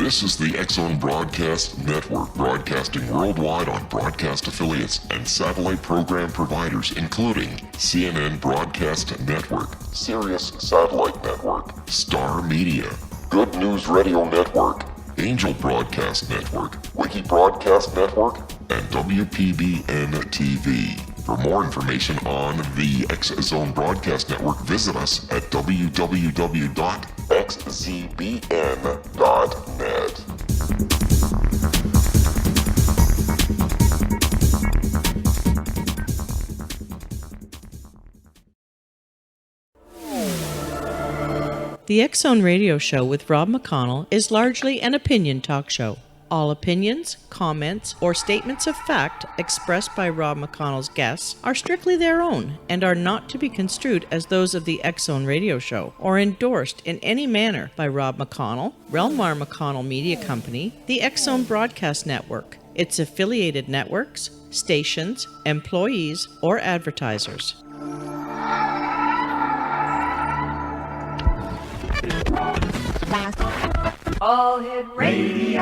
This is the X-Zone Broadcast Network, broadcasting worldwide on broadcast affiliates and satellite program providers, including CNN Broadcast Network, Sirius Satellite Network, Star Media, Good News Radio Network, Angel Broadcast Network, Wiki Broadcast Network, and WPBN TV. For more information on the X-Zone Broadcast Network, visit us at www.xzbn.net. The X-Zone Radio Show with Rob McConnell is largely an opinion talk show. All opinions, comments, or statements of fact expressed by Rob McConnell's guests are strictly their own and are not to be construed as those of the X-Zone Radio Show or endorsed in any manner by Rob McConnell, Relmar McConnell Media Company, the X-Zone Broadcast Network, its affiliated networks, stations, employees, or advertisers. All Hit Radio.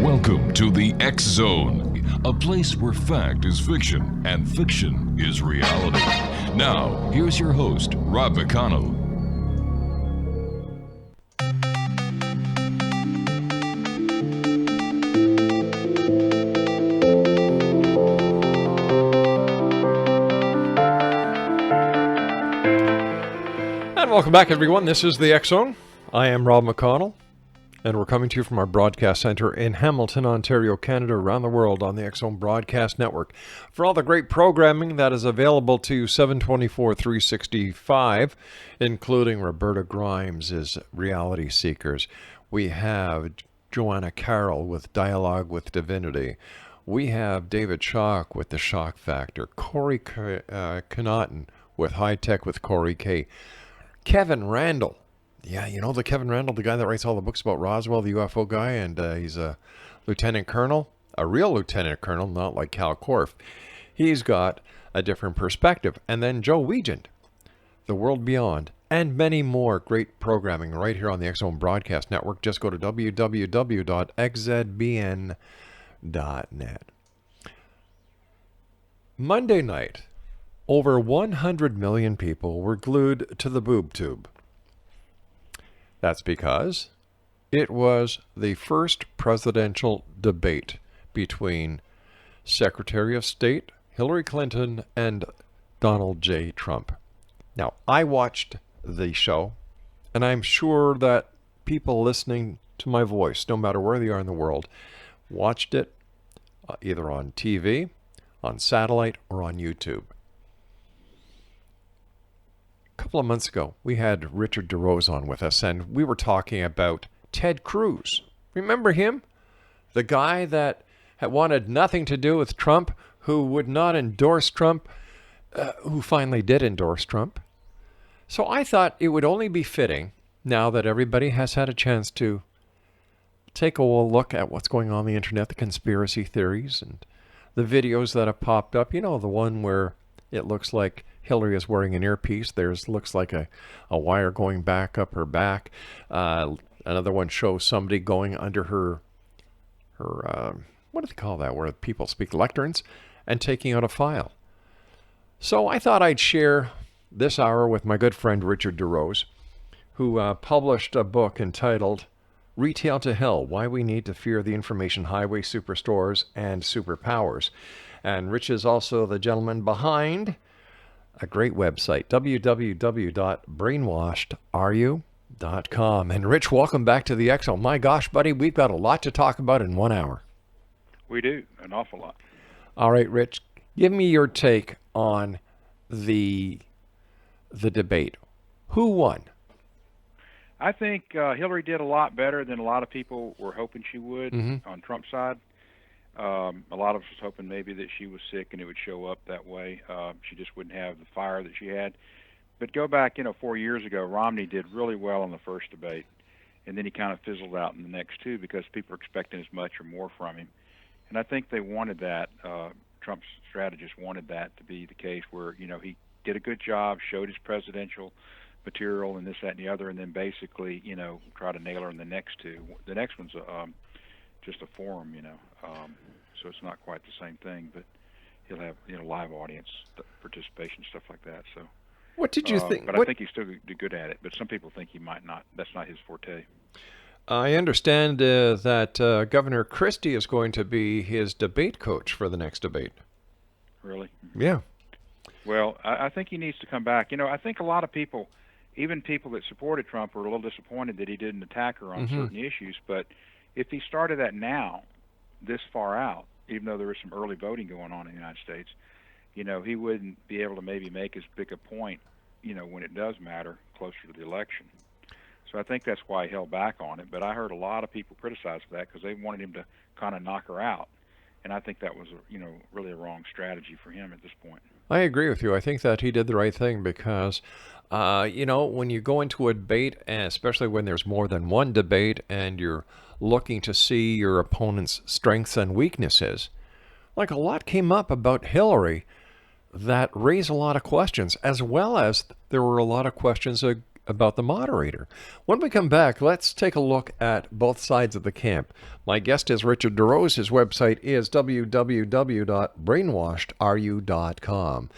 Welcome to the X-Zone, a place where fact is fiction and fiction is reality. Now, here's your host, Rob McConnell. Welcome back, everyone. This is the X-Zone. I am Rob McConnell, and we're coming to you from our broadcast center in Hamilton, Ontario, Canada, around the world on the X-Zone Broadcast Network. For all the great programming that is available to you 7/24/365, including Roberta Grimes' Reality Seekers. We have Joanna Carroll with Dialogue with Divinity. We have David Shock with The Shock Factor. Corey Connaughton with High Tech with Corey K. Kevin Randall. Yeah, you know the Kevin Randall, the guy that writes all the books about Roswell, the UFO guy, and he's a lieutenant colonel, a real lieutenant colonel, not like Cal Korff. He's got a different perspective. And then Joe Wiegand, The World Beyond, and many more great programming right here on the X-Zone Broadcast Network. Just go to www.xzbn.net. Monday night, over 100 million people were glued to the boob tube. That's because it was the first presidential debate between Secretary of State Hillary Clinton and Donald J. Trump. Now, I watched the show, and I'm sure that people listening to my voice, no matter where they are in the world, watched it either on TV, on satellite, or on YouTube. A couple of months ago, we had Richard DeRose on with us, and we were talking about Ted Cruz. Remember him? The guy that had wanted nothing to do with Trump, who would not endorse Trump, who finally did endorse Trump. So I thought it would only be fitting, now that everybody has had a chance to take a look at what's going on the internet, the conspiracy theories, and the videos that have popped up. You know, the one where it looks like Hillary is wearing an earpiece. Looks like a wire going back up her back. Another one shows somebody going under her what do they call that, where people speak, lecterns, and taking out a file. So I thought I'd share this hour with my good friend Richard DeRose, who published a book entitled Retail to Hell, Why We Need to Fear the Information Highway Superstores and Superpowers. And Rich is also the gentleman behind a great website, www.brainwashedareyu.com. And Rich, welcome back to the X-Zone. My gosh, buddy, we've got a lot to talk about in 1 hour. We do, an awful lot. All right, Rich, give me your take on the debate. Who won? I think Hillary did a lot better than a lot of people were hoping she would on Trump's side. A lot of us was hoping maybe that she was sick and it would show up that way. She just wouldn't have the fire that she had. But go back, 4 years ago, Romney did really well in the first debate, and then he kind of fizzled out in the next two because people were expecting as much or more from him. And I think they wanted that. Trump's strategists wanted that to be the case, where he did a good job, showed his presidential material and this, that, and the other, and then basically try to nail her in the next two. The next one's just a forum, so it's not quite the same thing, but he'll have live audience participation, stuff like that. So what did you think? But I think he's still do good at it. But some people think he might not. That's not his forte. I understand that Governor Christie is going to be his debate coach for the next debate. Really? Yeah. Well, I think he needs to come back. I think a lot of people, even people that supported Trump, were a little disappointed that he didn't attack her on certain issues. But if he started that now, this far out, even though there was some early voting going on in the United States, he wouldn't be able to maybe make as big a point, when it does matter closer to the election. So I think that's why he held back on it. But I heard a lot of people criticize that because they wanted him to kind of knock her out. And I think that was, really a wrong strategy for him at this point. I agree with you. I think that he did the right thing because, when you go into a debate, and especially when there's more than one debate and you're looking to see your opponent's strengths and weaknesses, like a lot came up about Hillary that raised a lot of questions, as well as there were a lot of questions about the moderator. When we come back, let's take a look at both sides of the camp. My guest is Richard DeRose. His website is www.brainwashedareYou.com.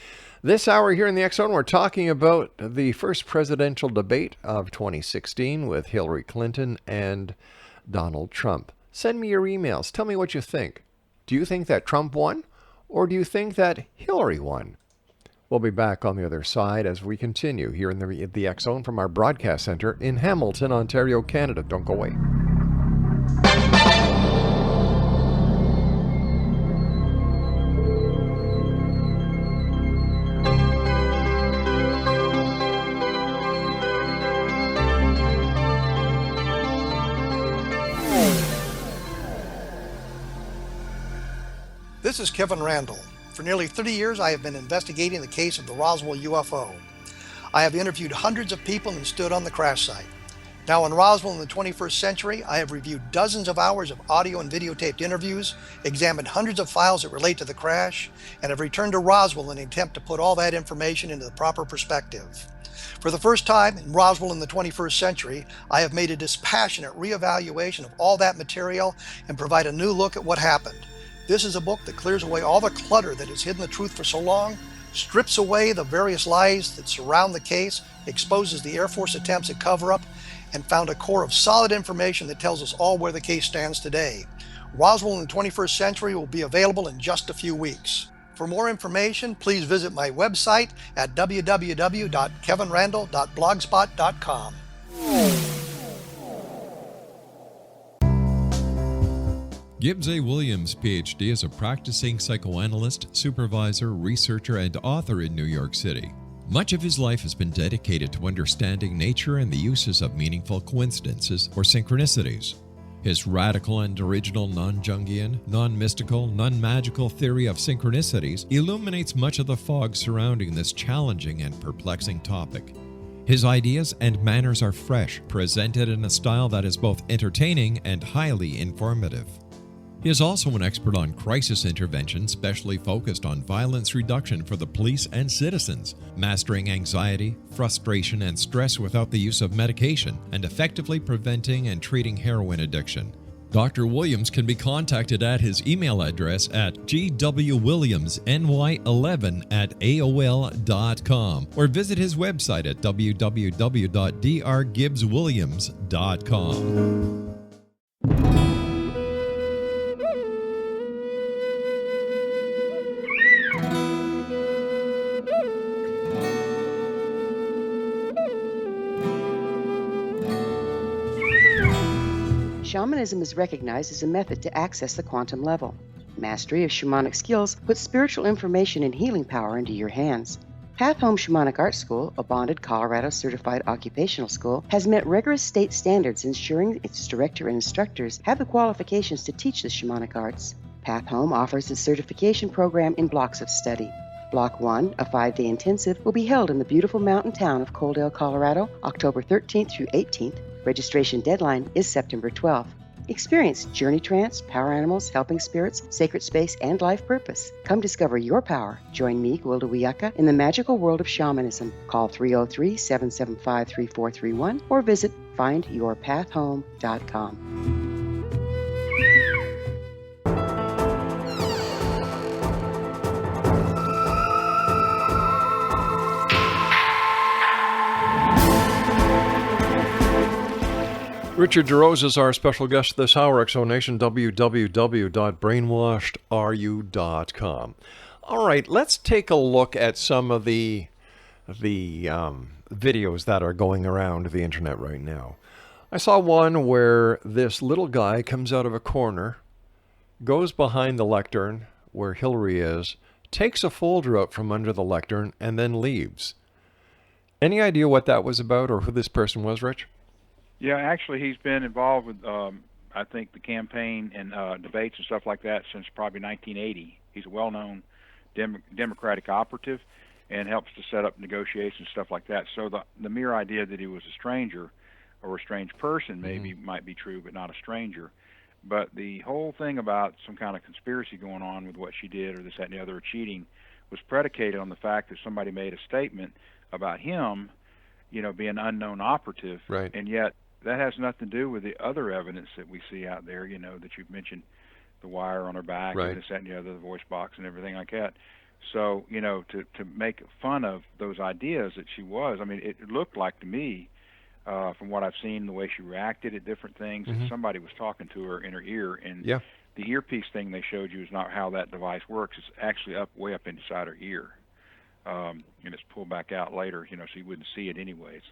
This hour here in the X Zone, we're talking about the first presidential debate of 2016 with Hillary Clinton and Donald Trump. Send me your emails. Tell me what you think. Do you think that Trump won, or do you think that Hillary won? We'll be back on the other side as we continue here in the X Zone from our broadcast center in Hamilton, Ontario, Canada. Don't go away. This is Kevin Randall. For nearly 30 years, I have been investigating the case of the Roswell UFO. I have interviewed hundreds of people and stood on the crash site. Now in Roswell in the 21st century, I have reviewed dozens of hours of audio and videotaped interviews, examined hundreds of files that relate to the crash, and have returned to Roswell in an attempt to put all that information into the proper perspective. For the first time in Roswell in the 21st century, I have made a dispassionate reevaluation of all that material and provide a new look at what happened. This is a book that clears away all the clutter that has hidden the truth for so long, strips away the various lies that surround the case, exposes the Air Force attempts at cover-up, and found a core of solid information that tells us all where the case stands today. Roswell in the 21st century will be available in just a few weeks. For more information, please visit my website at www.kevinrandall.blogspot.com. Gibbs A. Williams, Ph.D., is a practicing psychoanalyst, supervisor, researcher, and author in New York City. Much of his life has been dedicated to understanding nature and the uses of meaningful coincidences or synchronicities. His radical and original non-Jungian, non-mystical, non-magical theory of synchronicities illuminates much of the fog surrounding this challenging and perplexing topic. His ideas and manners are fresh, presented in a style that is both entertaining and highly informative. He is also an expert on crisis intervention, specially focused on violence reduction for the police and citizens, mastering anxiety, frustration, and stress without the use of medication, and effectively preventing and treating heroin addiction. Dr. Williams can be contacted at his email address at gwwilliamsny11@aol.com or visit his website at www.drgibbswilliams.com. Shamanism is recognized as a method to access the quantum level. Mastery of shamanic skills puts spiritual information and healing power into your hands. Path Home Shamanic Art School, a bonded Colorado certified occupational school, has met rigorous state standards, ensuring its director and instructors have the qualifications to teach the shamanic arts. Path Home offers its certification program in blocks of study. Block 1, a 5-day intensive, will be held in the beautiful mountain town of Coaldale, Colorado, October 13th through 18th. Registration deadline is September 12th. Experience journey trance, power animals, helping spirits, sacred space, and life purpose. Come discover your power. Join me, Gwilda Wiyaka, in the magical world of shamanism. Call 303-775-3431 or visit findyourpathhome.com. Richard DeRose is our special guest this hour. Exonation, www.brainwashedareyou.com. All right, let's take a look at some of the videos that are going around the internet right now. I saw one where this little guy comes out of a corner, goes behind the lectern where Hillary is, takes a folder out from under the lectern, and then leaves. Any idea what that was about or who this person was, Rich? Yeah, actually, he's been involved with, I think, the campaign and debates and stuff like that since probably 1980. He's a well-known Democratic operative and helps to set up negotiations and stuff like that. So the mere idea that he was a stranger or a strange person maybe might be true, but not a stranger. But the whole thing about some kind of conspiracy going on with what she did or this, that, and the other, or cheating, was predicated on the fact that somebody made a statement about him, being an unknown operative, right. And yet that has nothing to do with the other evidence that we see out there, that you've mentioned, the wire on her back, right. and this, that, and the other, the voice box and everything like that. So, to make fun of those ideas that she was, I mean, it looked like to me, from what I've seen, the way she reacted at different things, that somebody was talking to her in her ear, and the earpiece thing they showed you is not how that device works. It's actually way up inside her ear. And it's pulled back out later, so you wouldn't see it anyway. It's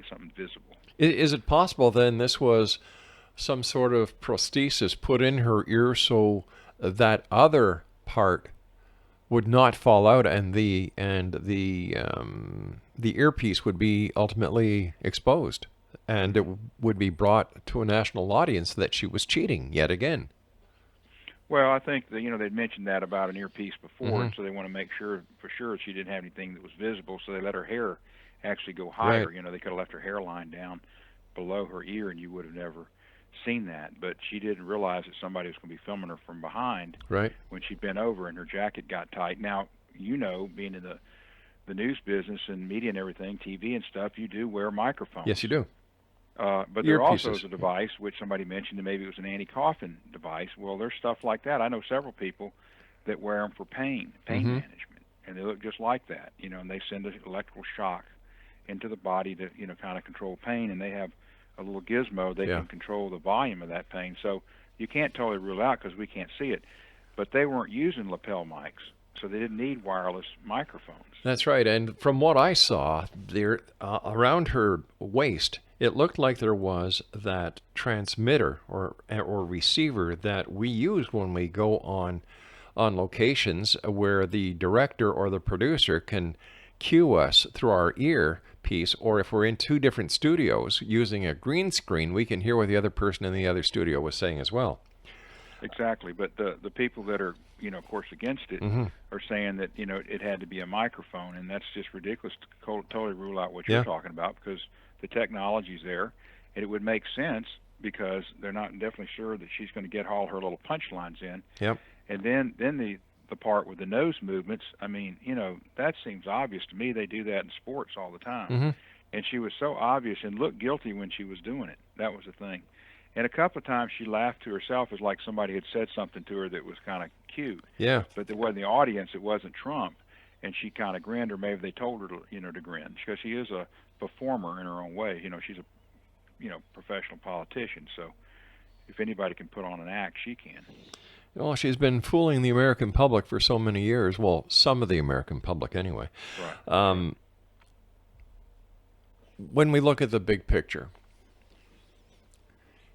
something visible. Is it possible then this was some sort of prosthesis put in her ear so that other part would not fall out and the earpiece would be ultimately exposed and it would be brought to a national audience that she was cheating yet again? Well, I think that, they'd mentioned that about an earpiece before, and so they want to make sure for sure she didn't have anything that was visible, so they let her hair actually go higher. Right. They could have left her hairline down below her ear, and you would have never seen that. But she didn't realize that somebody was going to be filming her from behind right. when she bent over and her jacket got tight. Now, being in the news business and media and everything, TV and stuff, you do wear microphones. Yes, you do. But there also is a device, which somebody mentioned, and maybe it was an anti-coughing device. Well, there's stuff like that. I know several people that wear them for pain management, and they look just like that, and they send an electrical shock into the body to, kind of control pain, and they have a little gizmo. They can control the volume of that pain. So you can't totally rule out because we can't see it. But they weren't using lapel mics, so they didn't need wireless microphones. That's right. And from what I saw, there around her waist, it looked like there was that transmitter or receiver that we use when we go on locations where the director or the producer can cue us through our earpiece, or if we're in two different studios using a green screen, we can hear what the other person in the other studio was saying as well. Exactly, but the people that are, of course, against it are saying that, it had to be a microphone, and that's just ridiculous to totally rule out what you're talking about, because the technology's there, and it would make sense because they're not definitely sure that she's going to get all her little punchlines in. Yep. And then the part with the nose movements, I mean, that seems obvious to me. They do that in sports all the time. And she was so obvious and looked guilty when she was doing it. That was the thing. And a couple of times she laughed to herself as like somebody had said something to her that was kind of cute. Yeah. But there wasn't the audience. It wasn't Trump. And she kind of grinned, or maybe they told her to, to grin, because she is a performer in her own way. She's a, professional politician. So if anybody can put on an act, she can. Well, she's been fooling the American public for so many years. Well, some of the American public anyway. Right. When we look at the big picture,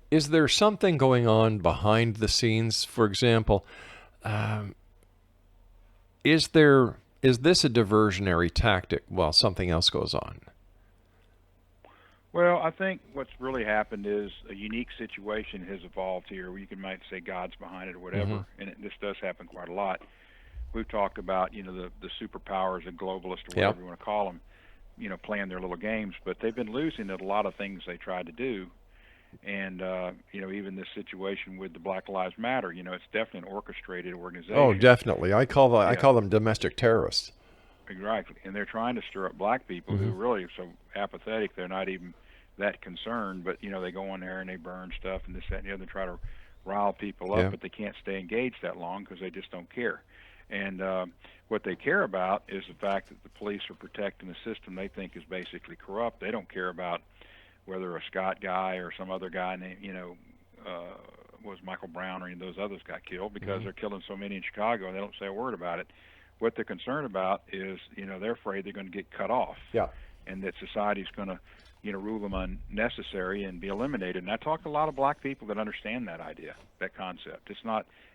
is there something going on behind the scenes? For example, is this a diversionary tactic while something else goes on? Well, I think what's really happened is a unique situation has evolved here where might say God's behind it or whatever, and this does happen quite a lot. We've talked about, the superpowers, the globalists, or whatever you want to call them, playing their little games, but they've been losing at a lot of things they tried to do. And even this situation with the Black Lives Matter, it's definitely an orchestrated organization. Oh, definitely. I call them domestic terrorists. Exactly. And they're trying to stir up black people who really are so apathetic, they're not even that concerned. But, they go in there and they burn stuff and this, that, and the other, try to rile people up, but they can't stay engaged that long because they just don't care. And what they care about is the fact that the police are protecting the system they think is basically corrupt. They don't care about whether a Scott guy or some other guy named, was Michael Brown or any of those others got killed, because they're killing so many in Chicago and they don't say a word about it. What they're concerned about is, they're afraid they're going to get cut off. Yeah. And that society's going to, rule them unnecessary and be eliminated. And I talk to a lot of black people that understand that idea, that concept.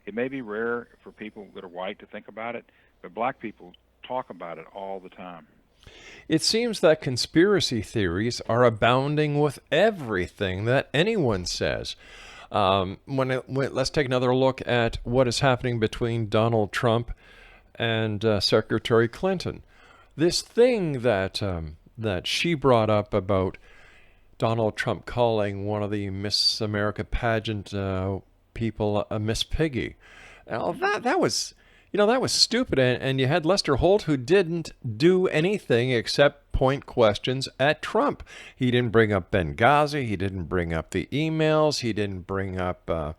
It may be rare for people that are white to think about it, but black people talk about it all the time. It seems that conspiracy theories are abounding with everything that anyone says. Let's take another look at what is happening between Donald Trump and Secretary Clinton. This thing that she brought up about Donald Trump calling one of the Miss America pageant people a Miss Piggy. Now that was stupid, and you had Lester Holt, who didn't do anything except point questions at Trump. He didn't bring up Benghazi. He didn't bring up the emails. He didn't bring up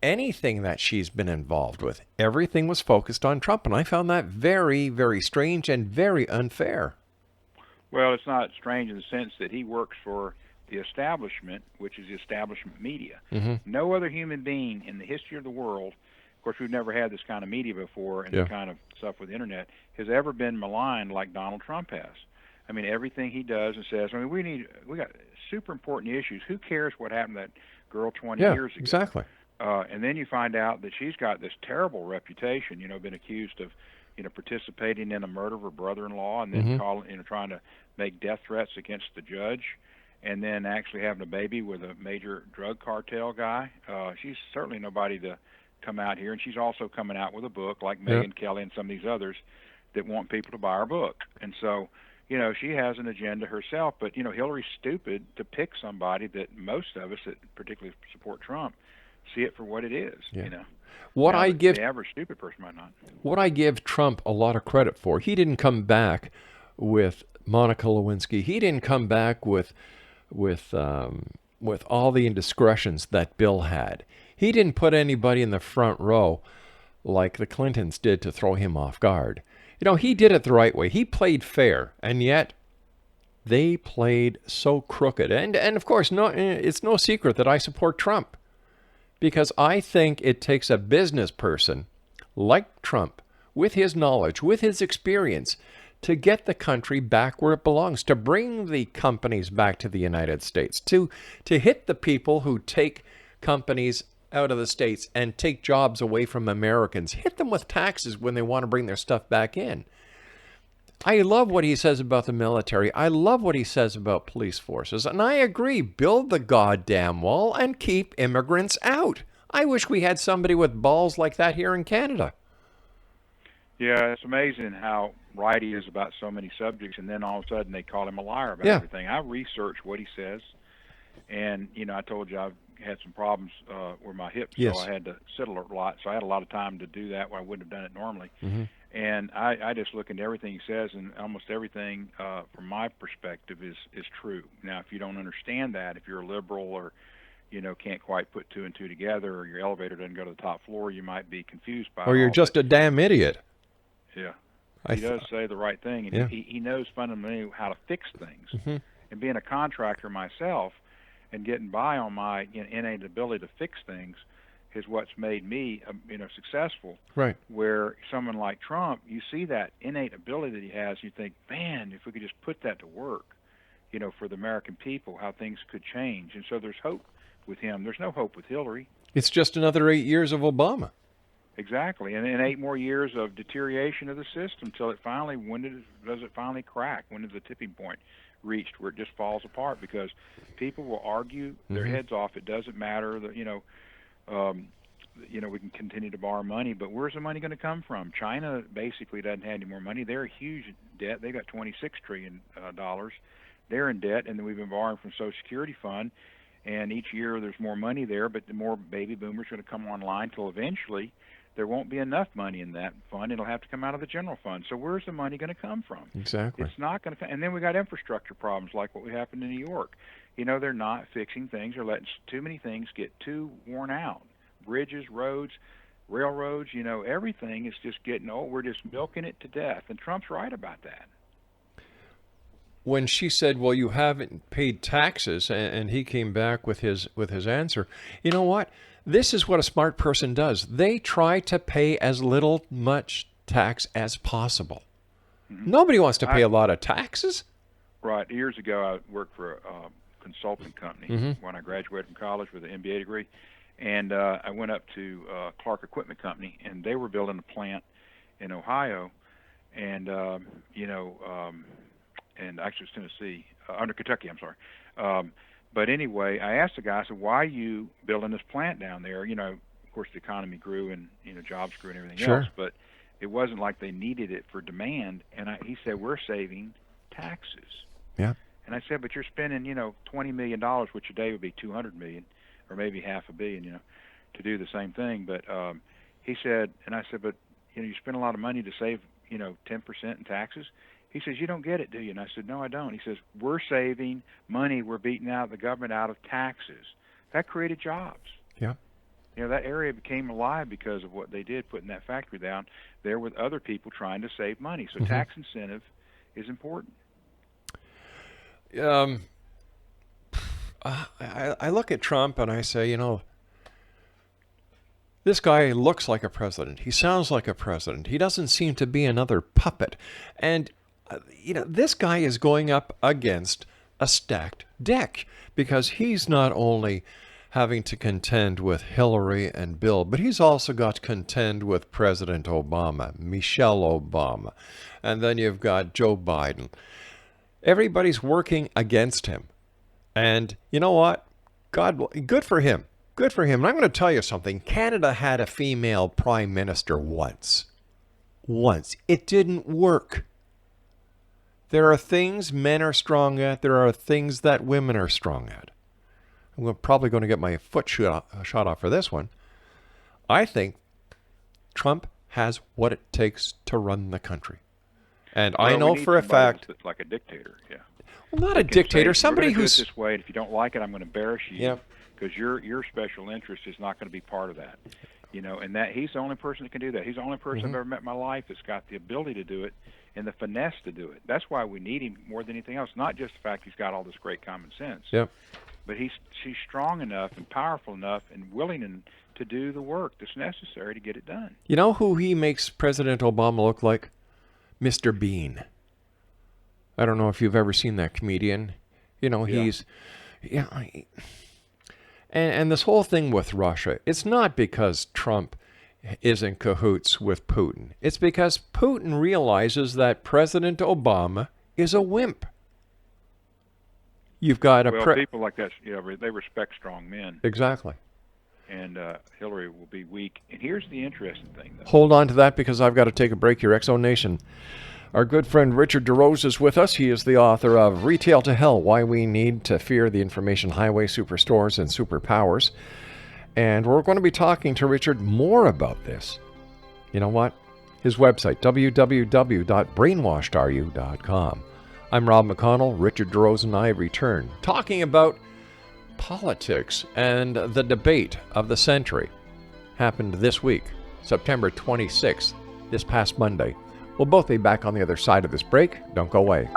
anything that she's been involved with. Everything was focused on Trump, and I found that very, very strange and very unfair. Well, it's not strange in the sense that he works for the establishment, which is the establishment media. No other human being in the history of the world, of course, we've never had this kind of media before and the kind of stuff with the internet, has ever been maligned like Donald Trump has. I mean, everything he does and says, we got super important issues. Who cares what happened to that girl 20 years ago? Exactly. And then you find out that she's got this terrible reputation, been accused of, participating in a murder of her brother-in-law, and then trying to make death threats against the judge, and then actually having a baby with a major drug cartel guy. She's certainly nobody to come out here, and she's also coming out with a book like Megyn Kelly and some of these others that want people to buy her book. And so, she has an agenda herself, but, Hillary's stupid to pick somebody that most of us that particularly support Trump see it for what it is, the average stupid person might not. What I give Trump a lot of credit for, he didn't come back with Monica Lewinsky. He didn't come back with all the indiscretions that Bill had. He didn't put anybody in the front row like the Clintons did to throw him off guard. He did it the right way. He played fair, and yet they played so crooked. And of course, it's no secret that I support Trump, because I think it takes a business person like Trump, with his knowledge, with his experience, to get the country back where it belongs, to bring the companies back to the United States, to hit the people who take companies out of the States and take jobs away from Americans, hit them with taxes when they want to bring their stuff back in. I love what he says about the military. I love what he says about police forces. And I agree, build the goddamn wall and keep immigrants out. I wish we had somebody with balls like that here in Canada. Yeah, it's amazing how right he is about so many subjects, and then all of a sudden they call him a liar about everything. I research what he says, and, I told you I've had some problems with my hips, so I had to sit a lot. So I had a lot of time to do that where I wouldn't have done it normally. And I just look into everything he says, and almost everything from my perspective is true. Now, if you don't understand that, if you're a liberal or, can't quite put two and two together, or your elevator doesn't go to the top floor, you might be confused by it. Or you're just a damn idiot. Yeah. He does say the right thing, and he knows fundamentally how to fix things. And being a contractor myself and getting by on my innate ability to fix things is what's made me, successful. Right. Where someone like Trump, you see that innate ability that he has, you think, man, if we could just put that to work, for the American people, how things could change. And so there's hope with him. There's no hope with Hillary. It's just another 8 years of Obama. Exactly, and 8 more years of deterioration of the system till it finally, does it finally crack? When is the tipping point reached where it just falls apart? Because people will argue their heads off. It doesn't matter that we can continue to borrow money, but where's the money going to come from? China basically doesn't have any more money. They're a huge debt. They got $26 trillion. they're in debt, and then we've been borrowing from Social Security Fund, and each year there's more money there, but the more baby boomers are going to come online till eventually there won't be enough money in that fund. It'll have to come out of the general fund. So where's the money going to come from? Exactly. It's not going to come. And then we got infrastructure problems like what happened in New York. They're not fixing things. They're letting too many things get too worn out. Bridges, roads, railroads, everything is just getting old. We're just milking it to death. And Trump's right about that. When she said, well, you haven't paid taxes, and he came back with his answer, you know what? This is what a smart person does. They try to pay as much tax as possible. Mm-hmm. Nobody wants to pay a lot of taxes. Right. Years ago, I worked for a consulting company when I graduated from college with an MBA degree. And I went up to Clark Equipment Company, and they were building a plant in Ohio, and and actually it was Tennessee, under Kentucky, I'm sorry. But anyway, I asked the guy, I said, why are you building this plant down there? Of course, the economy grew and, jobs grew and everything else, but it wasn't like they needed it for demand. And he said, we're saving taxes. Yeah. And I said, but you're spending, $20 million, which today would be $200 million, or maybe $500 million, to do the same thing. But he said, and I said, but, you spend a lot of money to save, 10% in taxes. He says, you don't get it, do you? And I said, no, I don't. He says, we're saving money. We're beating out the government out of taxes. That created jobs. Yeah. That area became alive because of what they did, putting that factory down there with other people trying to save money. So tax incentive is important. I look at Trump and I say, this guy looks like a president. He sounds like a president. He doesn't seem to be another puppet. And, this guy is going up against a stacked deck because he's not only having to contend with Hillary and Bill, but he's also got to contend with President Obama, Michelle Obama, and then you've got Joe Biden. Everybody's working against him. And you know what? Good for him. Good for him. And I'm going to tell you something. Canada had a female prime minister once. It didn't work. There are things men are strong at. There are things that women are strong at. I'm probably going to get my foot shot off for this one. I think Trump has what it takes to run the country. And I know for a fact... like a dictator, yeah. Well, not a dictator. Somebody who's... do it this way, and if you don't like it, I'm going to embarrass you. Because your special interest is not going to be part of that. And that he's the only person that can do that. He's the only person I've ever met in my life that's got the ability to do it and the finesse to do it. That's why we need him more than anything else. Not just the fact he's got all this great common sense. Yep. But she's strong enough and powerful enough and willing to do the work that's necessary to get it done. You know who he makes President Obama look like? Mr. Bean. I don't know if you've ever seen that comedian. He's... And this whole thing with Russia, it's not because Trump is in cahoots with Putin. It's because Putin realizes that President Obama is a wimp. You've got people like that, they respect strong men. Exactly. And Hillary will be weak. And here's the interesting thing, though. Hold on to that because I've got to take a break here. X-Zone Nation. Our good friend Richard DeRose is with us. He is the author of Retail to Hell, Why We Need to Fear the Information Highway, Superstores, and Superpowers. And we're going to be talking to Richard more about this. You know what? His website, www.brainwashedareyou.com. I'm Rob McConnell. Richard DeRose and I return talking about politics and the debate of the century. Happened this week, September 26th, this past Monday. We'll both be back on the other side of this break. Don't go away.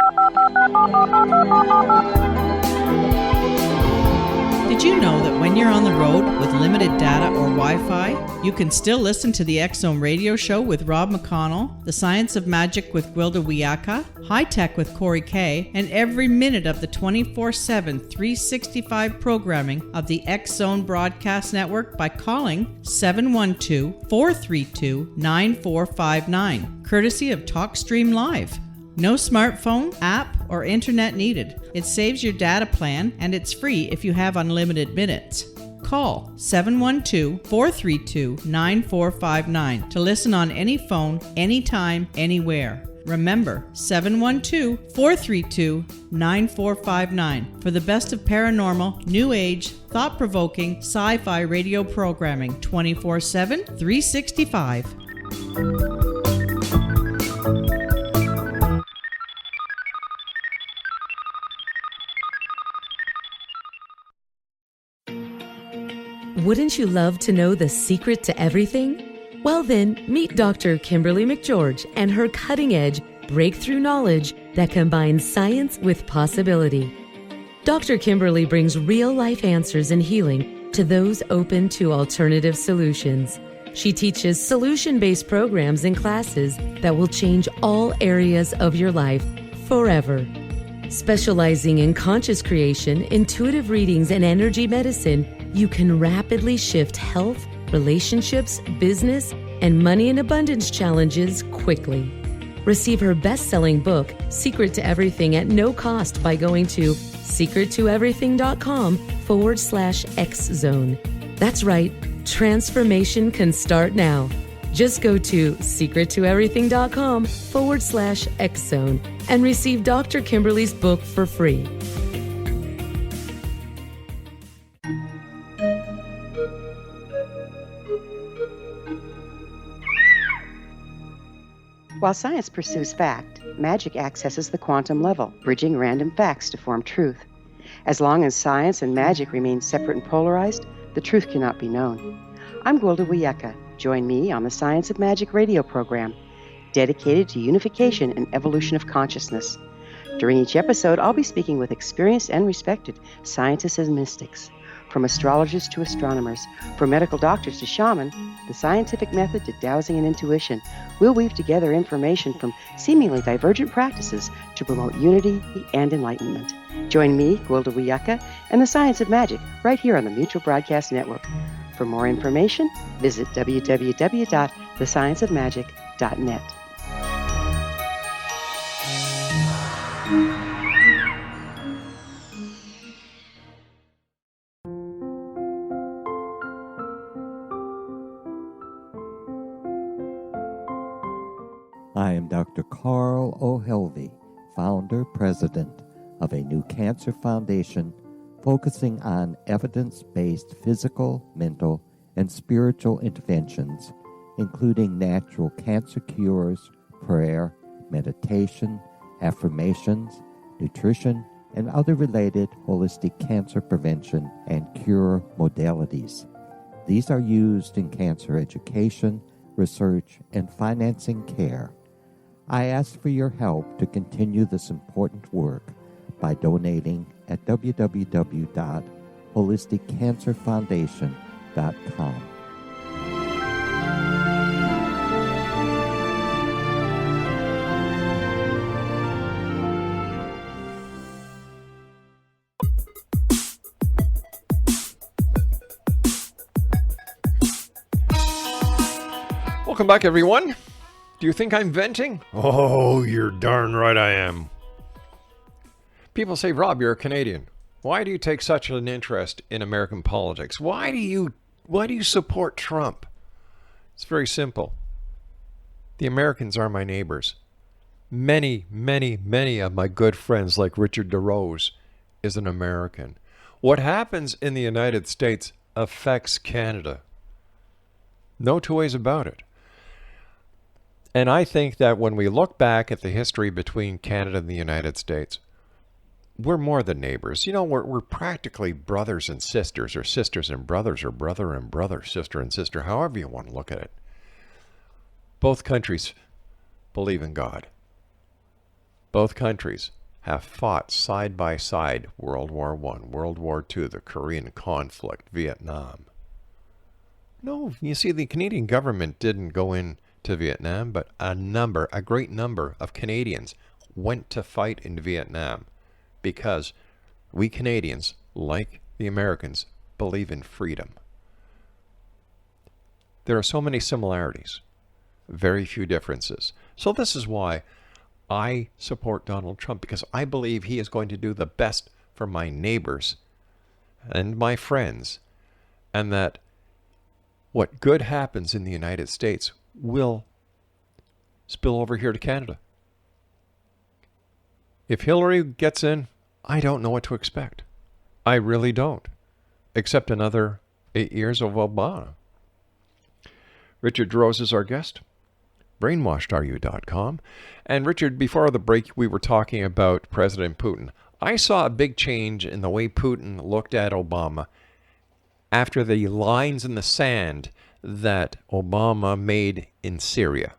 Did you know that when you're on the road with limited data or Wi-Fi, you can still listen to the X-Zone radio show with Rob McConnell, The Science of Magic with Gwilda Wiyaka, High Tech with Corey Kay, and every minute of the 24/7, 365 programming of the X-Zone Broadcast Network by calling 712-432-9459, courtesy of TalkStream Live. No smartphone, app, or internet needed. It saves your data plan, and it's free if you have unlimited minutes. Call 712-432-9459 to listen on any phone, anytime, anywhere. Remember, 712-432-9459 for the best of paranormal, new age, thought-provoking, sci-fi radio programming 24/7, 365. Wouldn't you love to know the secret to everything? Well then, meet Dr. Kimberly McGeorge and her cutting-edge breakthrough knowledge that combines science with possibility. Dr. Kimberly brings real-life answers and healing to those open to alternative solutions. She teaches solution-based programs and classes that will change all areas of your life forever. Specializing in conscious creation, intuitive readings, and energy medicine, you can rapidly shift health, relationships, business, and money in abundance challenges quickly. Receive her best-selling book, Secret to Everything, at no cost by going to secrettoeverything.com/X-Zone. That's right, transformation can start now. Just go to secrettoeverything.com/X-Zone and receive Dr. Kimberly's book for free. While science pursues fact, magic accesses the quantum level, bridging random facts to form truth. As long as science and magic remain separate and polarized, the truth cannot be known. I'm Gwilda Wiyaka. Join me on the Science of Magic radio program, dedicated to unification and evolution of consciousness. During each episode, I'll be speaking with experienced and respected scientists and mystics. From astrologers to astronomers, from medical doctors to shaman, the scientific method to dowsing and intuition, we'll weave together information from seemingly divergent practices to promote unity and enlightenment. Join me, Gwilda Wiyaka, and the Science of Magic right here on the Mutual Broadcast Network. For more information, visit www.thescienceofmagic.net. I am Dr. Carl O'Helvey, founder, president of a new cancer foundation focusing on evidence-based physical, mental, and spiritual interventions, including natural cancer cures, prayer, meditation, affirmations, nutrition, and other related holistic cancer prevention and cure modalities. These are used in cancer education, research, and financing care. I ask for your help to continue this important work by donating at www.holisticcancerfoundation.com. Welcome back, everyone. Do you think I'm venting? Oh, you're darn right I am. People say, Rob, you're a Canadian. Why do you take such an interest in American politics? Why do you support Trump? It's very simple. The Americans are my neighbors. Many, many, many of my good friends, like Richard DeRose, is an American. What happens in the United States affects Canada. No two ways about it. And I think that when we look back at the history between Canada and the United States, we're more than neighbors. You know, we're practically brothers and sisters, or sisters and brothers, or brother and brother, sister and sister, however you want to look at it. Both countries believe in God. Both countries have fought side by side World War I, World War II, the Korean conflict, Vietnam. No, you see, the Canadian government didn't go in to Vietnam, but a great number of Canadians went to fight in Vietnam because we Canadians, like the Americans, believe in freedom. There are so many similarities, very few differences. So this is why I support Donald Trump, because I believe he is going to do the best for my neighbors and my friends, and that what good happens in the United States will spill over here to Canada. If Hillary gets in, I don't know what to expect. I really don't. Except another 8 years of Obama. Richard DeRose is our guest. BrainwashedAreYou.com. And Richard, before the break, we were talking about President Putin. I saw a big change in the way Putin looked at Obama after the lines in the sand that Obama made in Syria.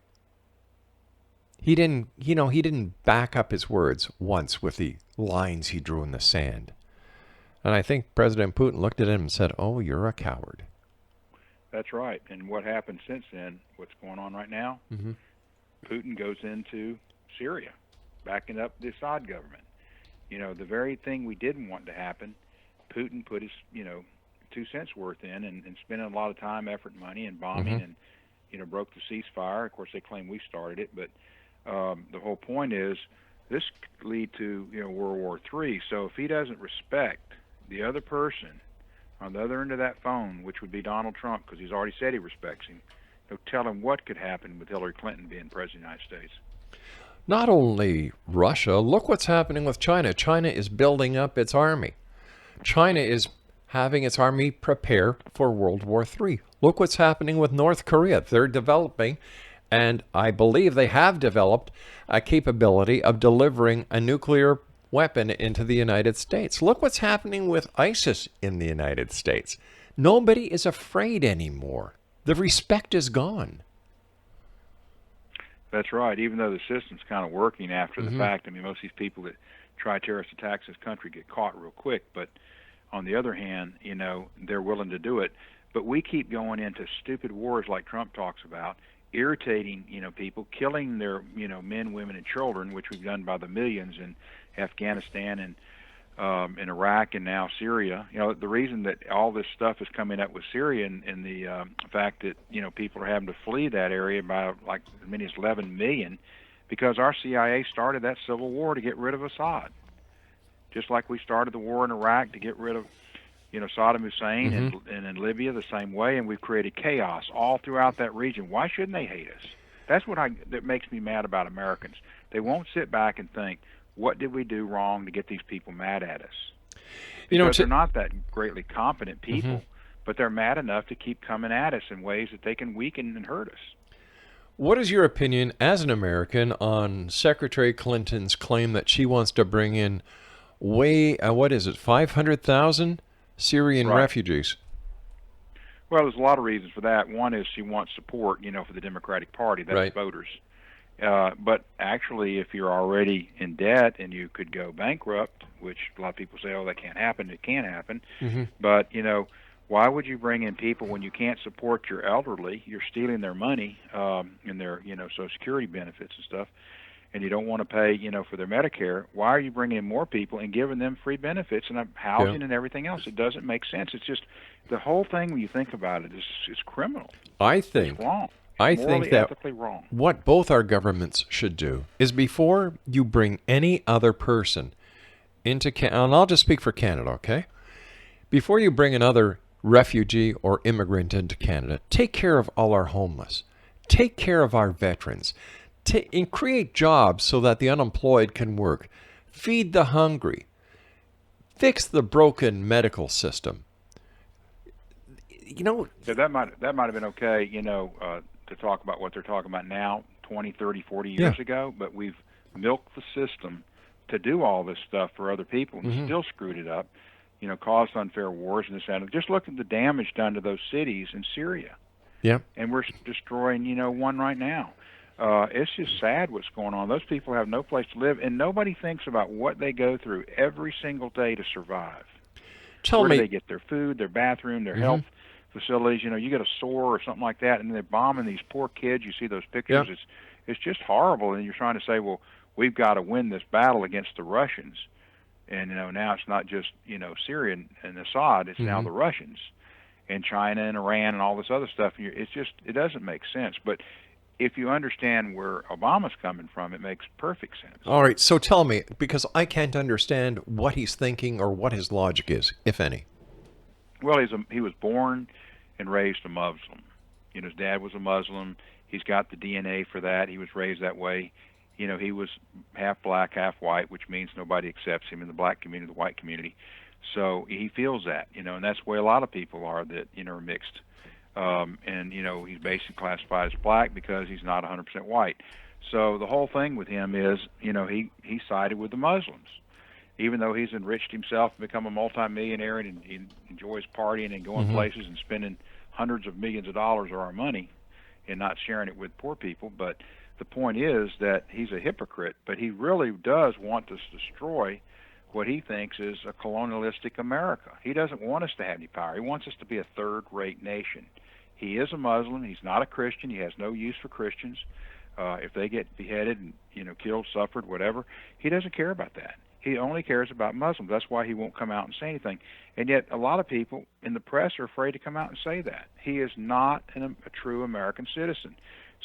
He didn't back up his words once with the lines he drew in the sand. And I think President Putin looked at him and said, "Oh, you're a coward." That's right. And what happened since then, what's going on right now, Putin goes into Syria, backing up the Assad government. The very thing we didn't want to happen, Putin put his, 2 cents worth in and spending a lot of time, effort, and money and bombing and, broke the ceasefire. Of course, they claim we started it, but the whole point is this could lead to, World War III. So if he doesn't respect the other person on the other end of that phone, which would be Donald Trump, because he's already said he respects him, tell him what could happen with Hillary Clinton being president of the United States. Not only Russia, look what's happening with China. China is building up its army. China is having its army prepare for World War III. Look what's happening with North Korea. They're developing, and I believe they have developed, a capability of delivering a nuclear weapon into the United States. Look what's happening with ISIS in the United States. Nobody is afraid anymore. The respect is gone. That's right, even though the system's kind of working after the fact. I mean, most of these people that try terrorist attacks in this country get caught real quick, but on the other hand, they're willing to do it. But we keep going into stupid wars like Trump talks about, irritating, people, killing their, men, women, and children, which we've done by the millions in Afghanistan and in Iraq and now Syria. The reason that all this stuff is coming up with Syria and the fact that, people are having to flee that area by like as many as 11 million because our CIA started that civil war to get rid of Assad. Just like we started the war in Iraq to get rid of, Saddam Hussein and in Libya the same way, and we've created chaos all throughout that region. Why shouldn't they hate us? That's that makes me mad about Americans. They won't sit back and think, what did we do wrong to get these people mad at us? Because they're not that greatly competent people, but they're mad enough to keep coming at us in ways that they can weaken and hurt us. What is your opinion as an American on Secretary Clinton's claim that she wants to bring in 500,000 Syrian refugees? Well, there's a lot of reasons for that. One is she wants support, for the Democratic Party. That's voters. But actually, if you're already in debt and you could go bankrupt, which a lot of people say, oh, that can't happen. It can happen. But, why would you bring in people when you can't support your elderly? You're stealing their money and their, Social Security benefits and stuff, and you don't want to pay, for their Medicare. Why are you bringing in more people and giving them free benefits and housing and everything else? It doesn't make sense. It's just the whole thing, when you think about it, is criminal. It's wrong. I think that ethically wrong. What both our governments should do is before you bring any other person into Canada, and I'll just speak for Canada, okay? Before you bring another refugee or immigrant into Canada, take care of all our homeless. Take care of our veterans. And create jobs so that the unemployed can work. Feed the hungry. Fix the broken medical system. So that might have been okay, to talk about what they're talking about now, 20, 30, 40 years ago, but we've milked the system to do all this stuff for other people and still screwed it up, caused unfair wars and this and that. Just look at the damage done to those cities in Syria. Yeah. And we're destroying, one right now. It's just sad what's going on. Those people have no place to live, and nobody thinks about what they go through every single day to survive. Where do they get their food, their bathroom, their health facilities? You get a sore or something like that, and they're bombing these poor kids. You see those pictures. It's just horrible, and you're trying to say, well, we've got to win this battle against the Russians. And, now it's not just, Syria and Assad. It's now the Russians and China and Iran and all this other stuff. It doesn't make sense. But if you understand where Obama's coming from, it makes perfect sense. All right, so tell me, because I can't understand what he's thinking or what his logic is, if any. Well, he was born and raised a Muslim. His dad was a Muslim. He's got the DNA for that. He was raised that way. he was half black, half white, which means nobody accepts him in the black community, the white community. So he feels that, and that's the way a lot of people are that, are mixed. And, he's basically classified as black because he's not 100% white. So the whole thing with him is, he sided with the Muslims. Even though he's enriched himself and become a multimillionaire and he enjoys partying and going places and spending hundreds of millions of dollars of our money and not sharing it with poor people. But the point is that he's a hypocrite, but he really does want to destroy what he thinks is a colonialistic America. He doesn't want us to have any power. He wants us to be a third-rate nation. He is a Muslim. He's not a Christian. He has no use for Christians. If they get beheaded and killed, suffered, whatever, he doesn't care about that. He only cares about Muslims. That's why he won't come out and say anything. And yet a lot of people in the press are afraid to come out and say that. He is not a true American citizen.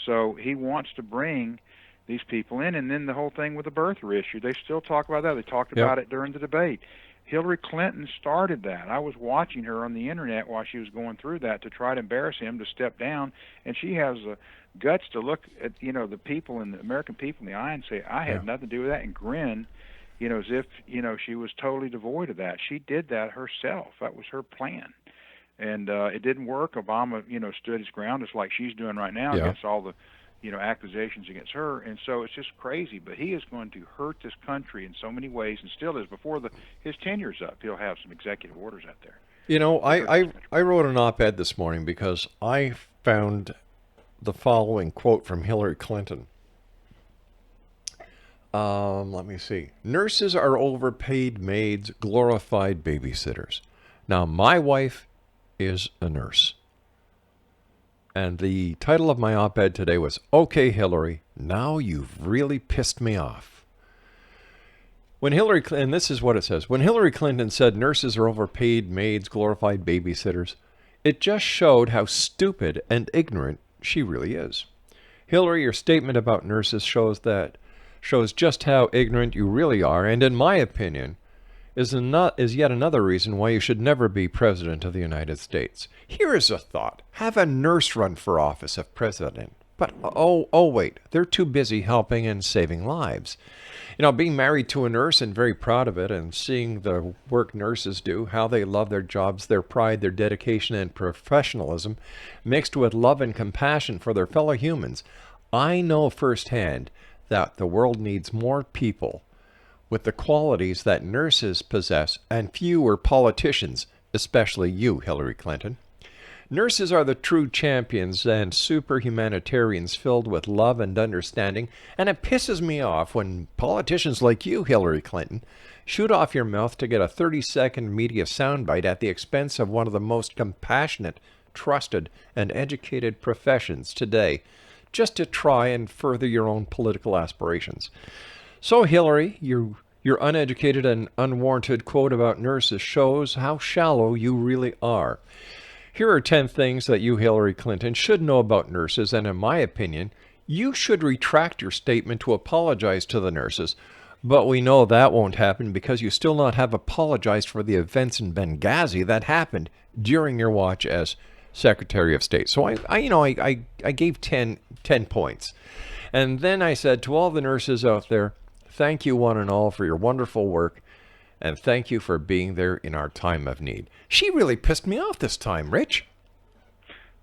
So he wants to bring these people in, and then the whole thing with the birther issue, they still talk about that. They talked about it during the debate. Hillary Clinton started that. I was watching her on the internet while she was going through that to try to embarrass him to step down, and she has the guts to look at the people and the American people in the eye and say, I had nothing to do with that, and grin, as if she was totally devoid of that. She did that herself. That was her plan, and it didn't work. Obama stood his ground just like she's doing right now against all the accusations against her, and so it's just crazy. But he is going to hurt this country in so many ways, and still is. Before his tenure's up, he'll have some executive orders out there. I wrote an op-ed this morning because I found the following quote from Hillary Clinton. Let me see. Nurses are overpaid maids, glorified babysitters. Now, my wife is a nurse. And the title of my op-ed today was, Okay, Hillary, now you've really pissed me off. And this is what it says. When Hillary Clinton said nurses are overpaid maids, glorified babysitters, it just showed how stupid and ignorant she really is. Hillary, your statement about nurses shows just how ignorant you really are, and in my opinion, is yet another reason why you should never be president of the United States. Here is a thought. Have a nurse run for office of president. But, wait, they're too busy helping and saving lives. Being married to a nurse and very proud of it, and seeing the work nurses do, how they love their jobs, their pride, their dedication and professionalism, mixed with love and compassion for their fellow humans, I know firsthand that the world needs more people with the qualities that nurses possess and fewer politicians, especially you, Hillary Clinton. Nurses are the true champions and super humanitarians filled with love and understanding, and it pisses me off when politicians like you, Hillary Clinton, shoot off your mouth to get a 30-second media soundbite at the expense of one of the most compassionate, trusted, and educated professions today, just to try and further your own political aspirations. So, Hillary, your uneducated and unwarranted quote about nurses shows how shallow you really are. Here are 10 things that you, Hillary Clinton, should know about nurses, and in my opinion, you should retract your statement to apologize to the nurses, but we know that won't happen because you still not have apologized for the events in Benghazi that happened during your watch as Secretary of State. So I gave 10 points. And then I said to all the nurses out there, thank you one and all for your wonderful work, and thank you for being there in our time of need. She really pissed me off this time, Rich.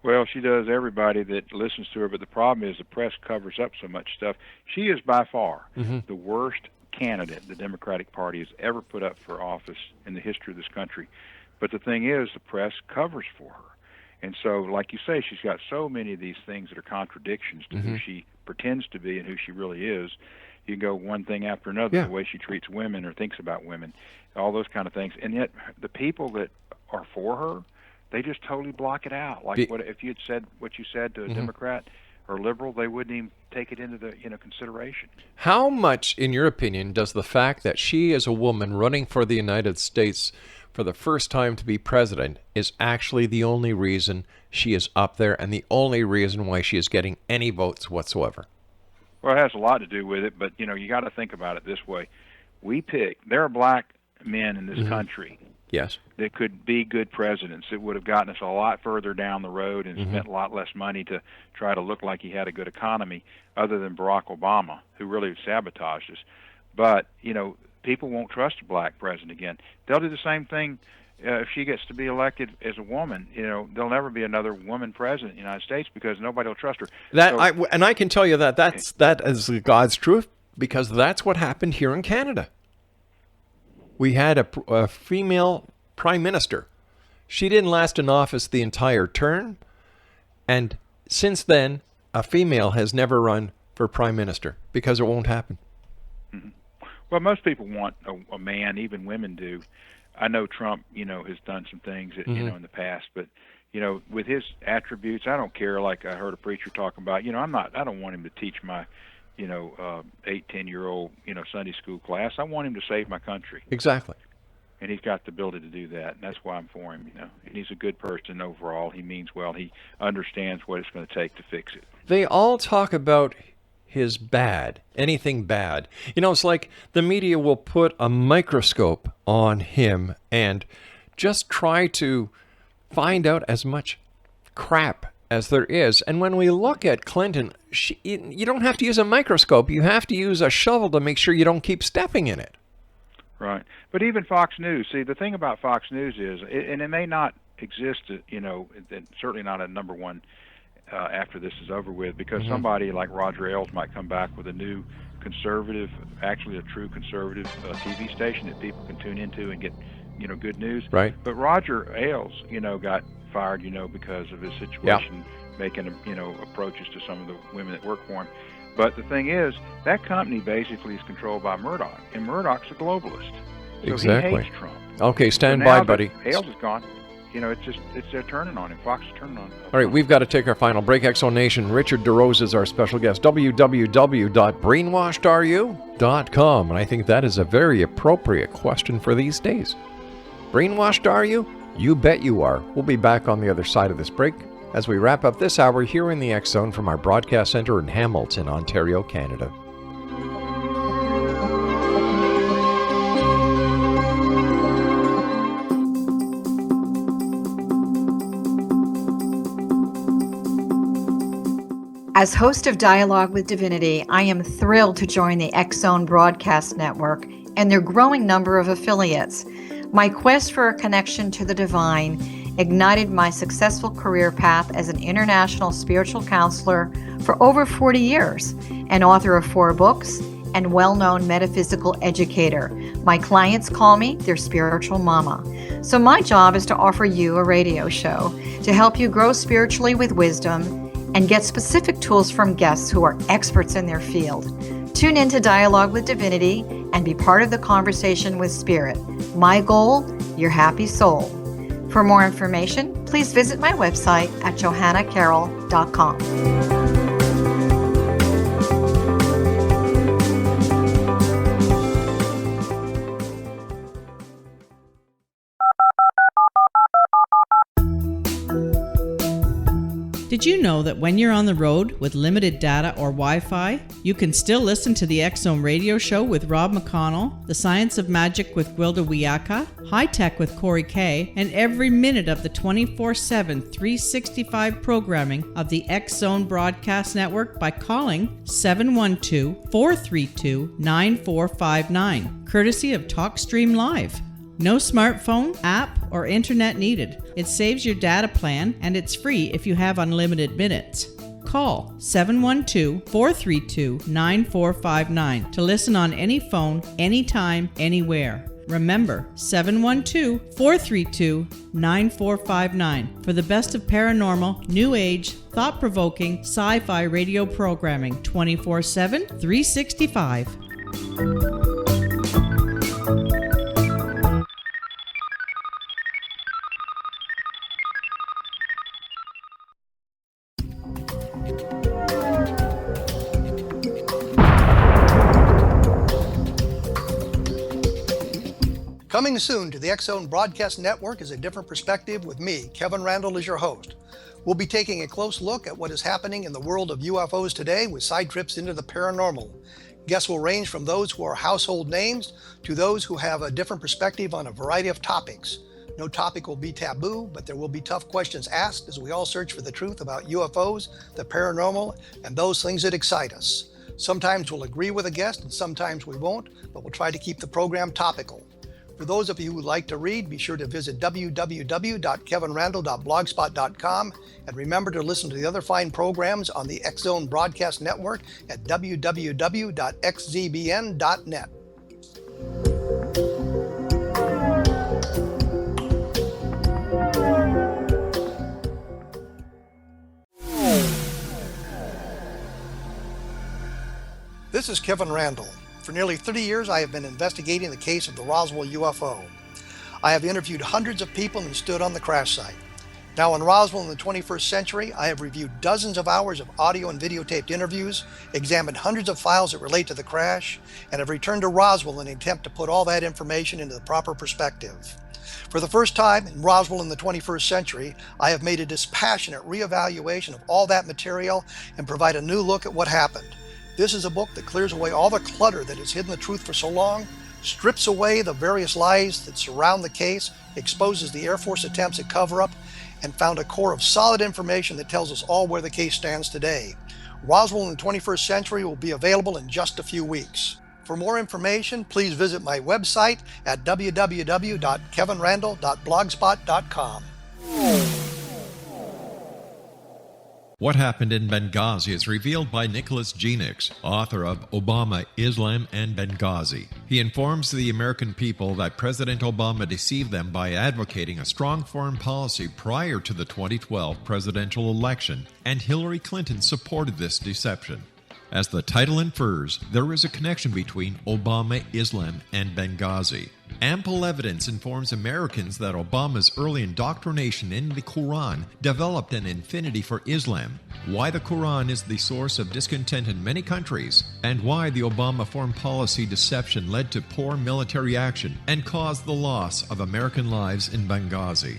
Well, she does everybody that listens to her, but the problem is the press covers up so much stuff. She is by far the worst candidate the Democratic Party has ever put up for office in the history of this country. But the thing is, the press covers for her. And so, like you say, she's got so many of these things that are contradictions to who she pretends to be and who she really is. You can go one thing after another, the way she treats women or thinks about women, all those kind of things. And yet the people that are for her, they just totally block it out. Like what if you had said what you said to a Democrat or liberal, they wouldn't even take it into the consideration. How much, in your opinion, does the fact that she is a woman running for the United States for the first time to be president is actually the only reason she is up there and the only reason why she is getting any votes whatsoever? Well, it has a lot to do with it, but you got to think about it this way. There are black men in this country Yes. that could be good presidents, that would have gotten us a lot further down the road and spent a lot less money to try to look like he had a good economy, other than Barack Obama, who really sabotaged us. But, people won't trust a black president again. They'll do the same thing if she gets to be elected as a woman. There'll never be another woman president in the United States because nobody will trust her. I can tell you that is God's truth, because that's what happened here in Canada. We had a female prime minister. She didn't last in office the entire term, and since then, a female has never run for prime minister because it won't happen. Mm-hmm. Well, most people want a man, even women do. I know Trump, has done some things that, in the past, but, with his attributes, I don't care. Like I heard a preacher talking about, I don't want him to teach my, 8-10-year-old, Sunday school class. I want him to save my country. Exactly. And he's got the ability to do that, and that's why I'm for him, And he's a good person overall. He means well. He understands what it's going to take to fix it. They all talk about his bad, anything bad. It's like the media will put a microscope on him and just try to find out as much crap as there is. And when we look at Clinton, you don't have to use a microscope. You have to use a shovel to make sure you don't keep stepping in it. Right. But even Fox News, see, the thing about Fox News is, and it may not exist, certainly not at number one after this is over with, because somebody like Roger Ailes might come back with a new conservative, actually a true conservative TV station that people can tune into and get, good news. Right. But Roger Ailes, got fired, because of his situation, making, approaches to some of the women that work for him. But the thing is, that company basically is controlled by Murdoch, and Murdoch's a globalist. So exactly. He hates Trump. Okay, stand by, buddy. Ailes is gone. They're turning on him. Fox is turning on him. All right, we've got to take our final break. Exo Nation, Richard DeRose is our special guest. www.brainwashedareyu.com. And I think that is a very appropriate question for these days. Brainwashed are you? You bet you are. We'll be back on the other side of this break as we wrap up this hour here in the X Zone from our broadcast center in Hamilton, Ontario, Canada. As host of Dialogue with Divinity, I am thrilled to join the X Zone Broadcast Network and their growing number of affiliates. My quest for a connection to the divine ignited my successful career path as an international spiritual counselor for over 40 years, an author of 4 books, and well-known metaphysical educator. My clients call me their spiritual mama. So my job is to offer you a radio show to help you grow spiritually with wisdom and get specific tools from guests who are experts in their field. Tune in to Dialogue with Divinity and be part of the conversation with Spirit. My goal, your happy soul. For more information, please visit my website at johannacarroll.com. Did you know that when you're on the road with limited data or Wi-Fi, you can still listen to the X Zone radio show with Rob McConnell, The Science of Magic with Gwilda Wiyaka, High Tech with Corey Kay, and every minute of the 24/7, 365 programming of the X Zone Broadcast Network by calling 712-432-9459, courtesy of TalkStream Live. No smartphone, app, or internet needed. It saves your data plan, and it's free if you have unlimited minutes. Call 712-432-9459 to listen on any phone, anytime, anywhere. Remember, 712-432-9459 for the best of paranormal, new age, thought-provoking, sci-fi radio programming 24/7, 365. Coming soon to the X Zone Broadcast Network is A Different Perspective with me, Kevin Randall, as your host. We'll be taking a close look at what is happening in the world of UFOs today with side trips into the paranormal. Guests will range from those who are household names to those who have a different perspective on a variety of topics. No topic will be taboo, but there will be tough questions asked as we all search for the truth about UFOs, the paranormal, and those things that excite us. Sometimes we'll agree with a guest and sometimes we won't, but we'll try to keep the program topical. For those of you who like to read, be sure to visit www.kevinrandle.blogspot.com and remember to listen to the other fine programs on the X Zone Broadcast Network at www.xzbn.net. This is Kevin Randle. For nearly 30 years, I have been investigating the case of the Roswell UFO. I have interviewed hundreds of people and stood on the crash site. Now in Roswell in the 21st century, I have reviewed dozens of hours of audio and videotaped interviews, examined hundreds of files that relate to the crash, and have returned to Roswell in an attempt to put all that information into the proper perspective. For the first time in Roswell in the 21st century, I have made a dispassionate reevaluation of all that material and provide a new look at what happened. This is a book that clears away all the clutter that has hidden the truth for so long, strips away the various lies that surround the case, exposes the Air Force attempts at cover-up, and found a core of solid information that tells us all where the case stands today. Roswell in the 21st century will be available in just a few weeks. For more information, please visit my website at www.kevinrandle.blogspot.com. What happened in Benghazi is revealed by Nicholas Genix, author of Obama, Islam, and Benghazi. He informs the American people that President Obama deceived them by advocating a strong foreign policy prior to the 2012 presidential election, and Hillary Clinton supported this deception. As the title infers, there is a connection between Obama, Islam, and Benghazi. Ample evidence informs Americans that Obama's early indoctrination in the Quran developed an affinity for Islam, why the Quran is the source of discontent in many countries, and why the Obama foreign policy deception led to poor military action and caused the loss of American lives in Benghazi.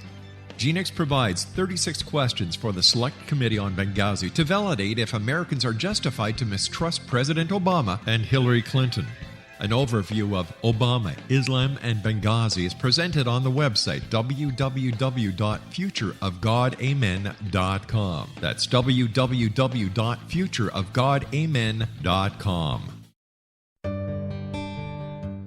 Genix provides 36 questions for the Select Committee on Benghazi to validate if Americans are justified to mistrust President Obama and Hillary Clinton. An overview of Obama, Islam, and Benghazi is presented on the website www.futureofgodamen.com. That's www.futureofgodamen.com.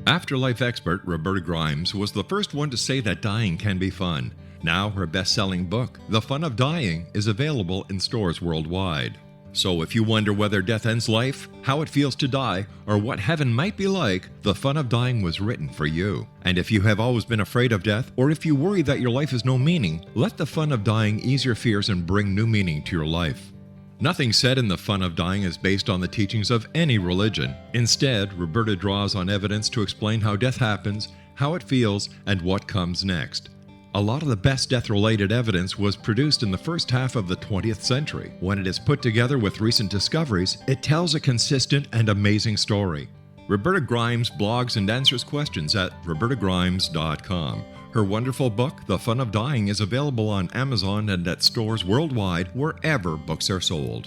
Afterlife expert Roberta Grimes was the first one to say that dying can be fun. Now her best-selling book, The Fun of Dying, is available in stores worldwide. So if you wonder whether death ends life, how it feels to die, or what heaven might be like, The Fun of Dying was written for you. And if you have always been afraid of death, or if you worry that your life has no meaning, let The Fun of Dying ease your fears and bring new meaning to your life. Nothing said in The Fun of Dying is based on the teachings of any religion. Instead, Roberta draws on evidence to explain how death happens, how it feels, and what comes next. A lot of the best death-related evidence was produced in the first half of the 20th century. When it is put together with recent discoveries, it tells a consistent and amazing story. Roberta Grimes blogs and answers questions at robertagrimes.com. Her wonderful book, The Fun of Dying, is available on Amazon and at stores worldwide wherever books are sold.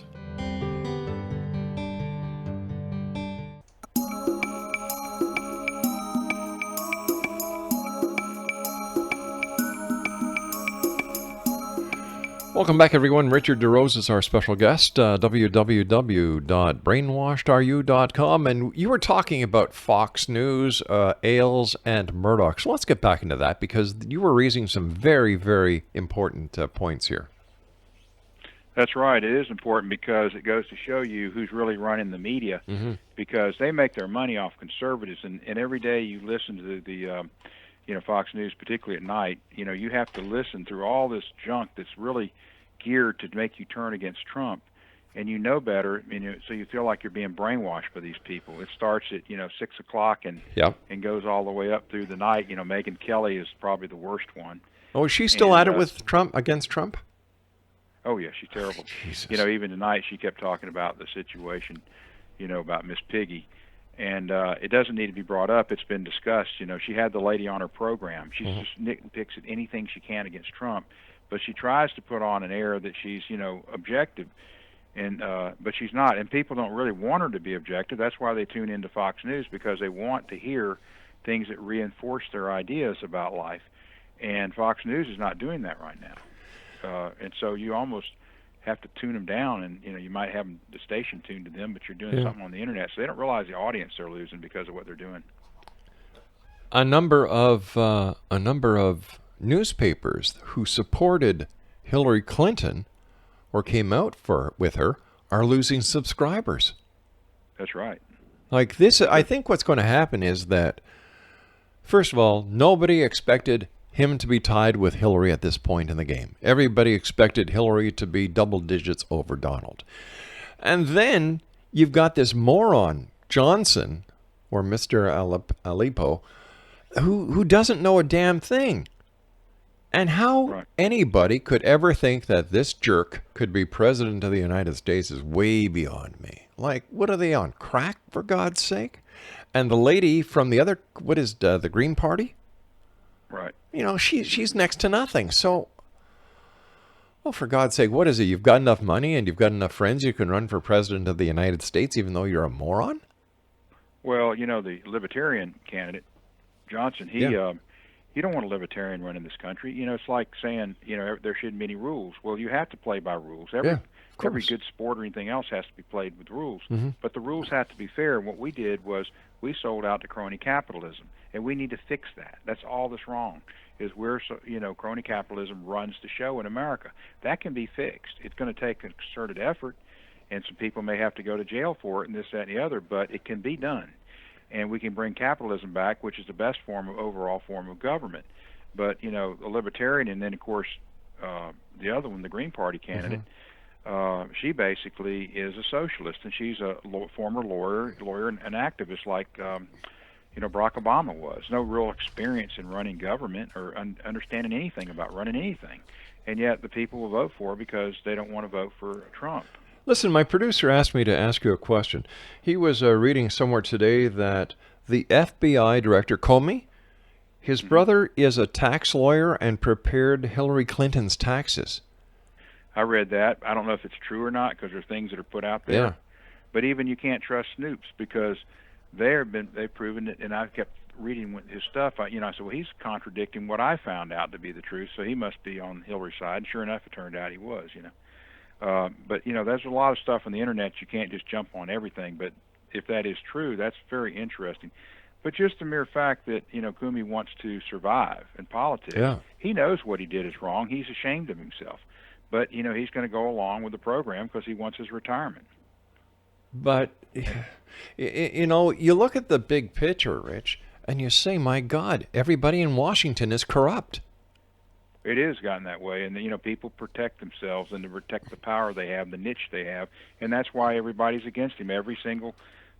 Welcome back, everyone. Richard DeRose is our special guest, www.brainwashedareyu.com. And you were talking about Fox News, Ailes, and Murdoch. So let's get back into that because you were raising some very, very important points here. That's right. It is important because it goes to show you who's really running the media, because they make their money off conservatives. And every day you listen to the Fox News, particularly at night, you have to listen through all this junk that's really geared to make you turn against Trump, and you know better, so you feel like you're being brainwashed by these people. It starts at 6 o'clock and goes all the way up through the night. Megyn Kelly is probably the worst one. Oh, is she still at it with Trump, against Trump? Oh yeah, she's terrible. Jesus. Even tonight she kept talking about the situation, about Miss Piggy. And it doesn't need to be brought up. It's been discussed. She had the lady on her program. She just nitpicks at anything she can against Trump, but she tries to put on an air that she's, objective. And but she's not, and people don't really want her to be objective. That's why they tune into Fox News, because they want to hear things that reinforce their ideas about life. And Fox News is not doing that right now. And so you almost have to tune them down, and you might have the station tuned to them, but you're doing something on the internet, so they don't realize the audience they're losing because of what they're doing. A number of newspapers who supported Hillary Clinton or came out with her are losing subscribers. That's right. Like this, I think what's going to happen is that, first of all, nobody expected him to be tied with Hillary at this point in the game. Everybody expected Hillary to be double digits over Donald. And then you've got this moron, Johnson, or Mr. Aleppo, who doesn't know a damn thing. And how anybody could ever think that this jerk could be president of the United States is way beyond me. Like, what are they on, crack, for God's sake? And the lady from the other, what is the Green Party? Right. She's next to nothing. So, well, for God's sake, what is it? You've got enough money and you've got enough friends you can run for president of the United States even though you're a moron? Well, the Libertarian candidate, Johnson, you don't want a libertarian running this country. It's like saying, there shouldn't be any rules. Well, you have to play by rules. Every good sport or anything else has to be played with rules. Mm-hmm. But the rules have to be fair. And what we did was we sold out to crony capitalism, and we need to fix that. That's all that's wrong. Is crony capitalism runs the show in America. That can be fixed. It's going to take a concerted effort, and some people may have to go to jail for it, and this, that, and the other. But it can be done. And we can bring capitalism back, which is the best overall form of government. But, a libertarian, and then, of course, the other one, the Green Party candidate, she basically is a socialist, and she's a former lawyer and an activist like, Barack Obama was. No real experience in running government or understanding anything about running anything. And yet the people will vote for her because they don't want to vote for Trump. Listen, my producer asked me to ask you a question. He was reading somewhere today that the FBI director, Comey, his brother is a tax lawyer and prepared Hillary Clinton's taxes. I read that. I don't know if it's true or not because there's things that are put out there. Yeah. But even you can't trust Snoops because they've proven it, and I kept reading his stuff. I said, well, he's contradicting what I found out to be the truth, so he must be on Hillary's side. And sure enough, it turned out he was, But, there's a lot of stuff on the internet. You can't just jump on everything. But if that is true, that's very interesting. But just the mere fact that, Comey wants to survive in politics, he knows what he did is wrong. He's ashamed of himself. But, he's going to go along with the program because he wants his retirement. But, you look at the big picture, Rich, and you say, my God, everybody in Washington is corrupt. It has gotten that way, and people protect themselves and to protect the power they have, the niche they have, and that's why everybody's against him. Every single